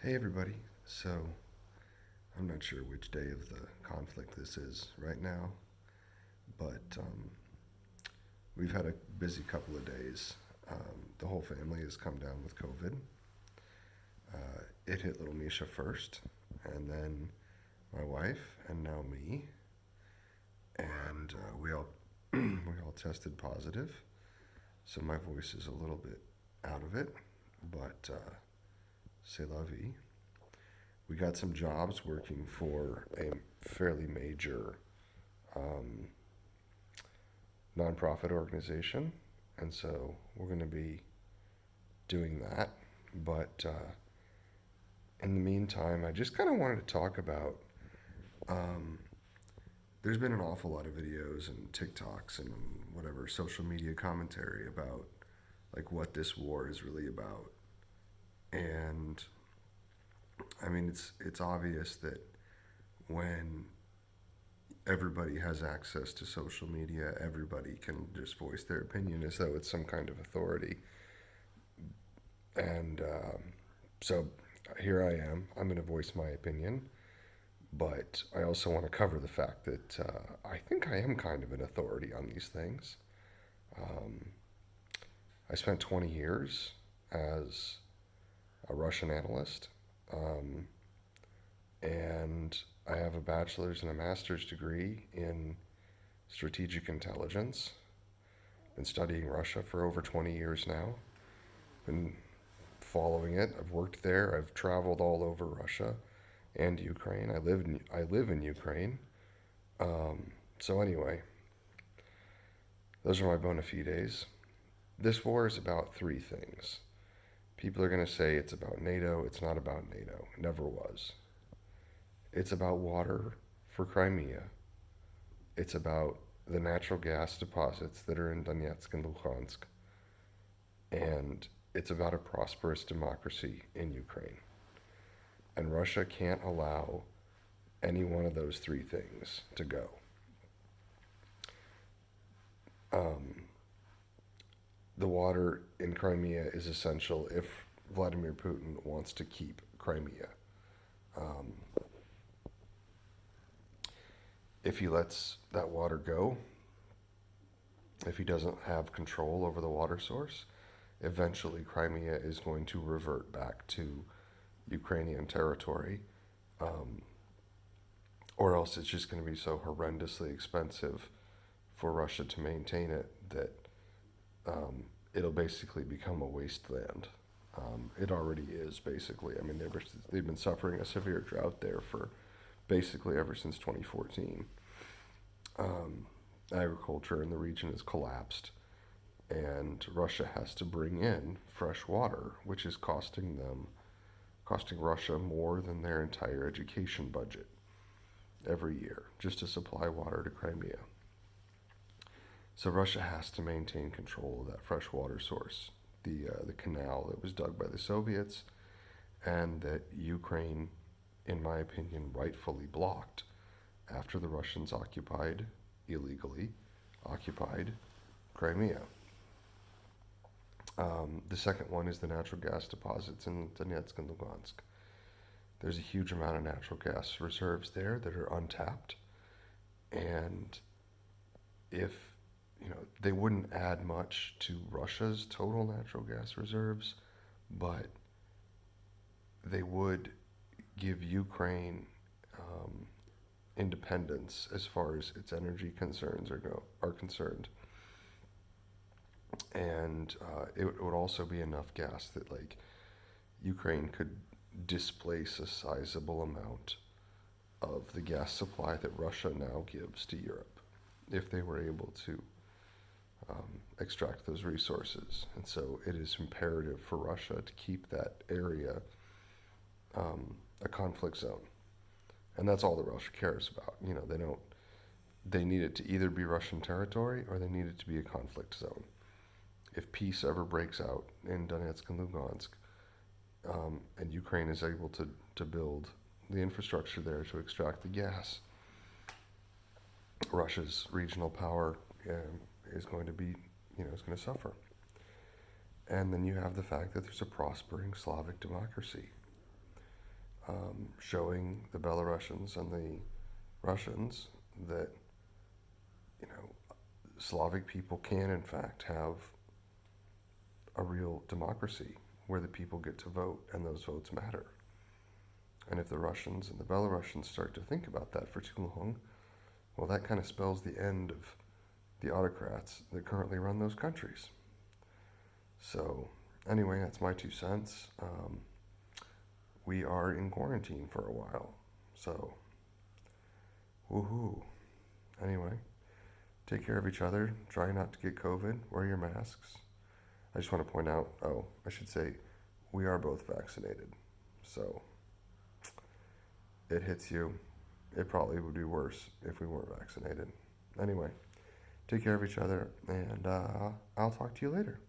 Hey everybody. So, I'm not sure which day of the conflict this is right now, but we've had a busy couple of days. The whole family has come down with COVID. It hit little Misha first, and then my wife, and now me. And we all we all tested positive, so my voice is a little bit out of it, but c'est la vie. We got some jobs working for a fairly major um, nonprofit organization, and so we're going to be doing that. But in the meantime, I just kind of wanted to talk about. Um, there's been an awful lot of videos and TikToks and whatever social media commentary about like what this war is really about, and I mean it's obvious that when everybody has access to social media, everybody can just voice their opinion as though it's some kind of authority. And so here I am. I'm going to voice my opinion, but I also want to cover the fact that I think I am kind of an authority on these things. Um, I spent 20 years as a Russian analyst, um, and I have a bachelor's and a master's degree in strategic intelligence. Been studying Russia for over 20 years now. Been following it. I've worked there. I've traveled all over Russia and Ukraine. I live in Ukraine. Um, so anyway, those are my bona fides. This war is about three things. People are going to say it's about NATO. It's not about NATO. It never was. It's about water for Crimea. It's about the natural gas deposits that are in Donetsk and Luhansk. And it's about a prosperous democracy in Ukraine. And Russia can't allow any one of those three things to go. Um, the water in Crimea is essential if Vladimir Putin wants to keep Crimea. Um, if he lets that water go, if he doesn't have control over the water source, eventually Crimea is going to revert back to Ukrainian territory, um, or else it's just going to be so horrendously expensive for Russia to maintain it that um, it'll basically become a wasteland. It already is basically. I mean, they've been suffering a severe drought there for basically ever since 2014. Um, Agriculture in the region has collapsed, and Russia has to bring in fresh water, which is costing Russia more than their entire education budget every year just to supply water to Crimea. So Russia has to maintain control of that fresh water source, the canal that was dug by the Soviets, and that Ukraine, in my opinion, rightfully blocked after the Russians illegally occupied Crimea. The second one is the natural gas deposits in Donetsk and Lugansk. There's a huge amount of natural gas reserves there that are untapped, and if they wouldn't add much to Russia's total natural gas reserves, but they would give Ukraine um, independence as far as its energy concerns are concerned, and it would also be enough gas that like Ukraine could displace a sizable amount of the gas supply that Russia now gives to Europe if they were able to extract those resources. And so it is imperative for Russia to keep that area a conflict zone. And that's all that Russia cares about. They need it to either be Russian territory or they need it to be a conflict zone. If peace ever breaks out in Donetsk and Lugansk, and Ukraine is able to build the infrastructure there to extract the gas, Russia's regional power is going to be, is going to suffer. And then you have the fact that there's a prospering Slavic democracy. showing the Belarusians and the Russians that, you know, Slavic people can, in fact, have a real democracy where the people get to vote and those votes matter. And if the Russians and the Belarusians start to think about that for too long, well, that kind of spells the end of the autocrats that currently run those countries. So, anyway, that's my 2 cents. We are in quarantine for a while. So, woohoo. Anyway, take care of each other. Try not to get COVID. Wear your masks. I just want to point out, oh, I should say, we are both vaccinated. So, it hits you. It probably would be worse if we weren't vaccinated. Anyway, take care of each other, and I'll talk to you later.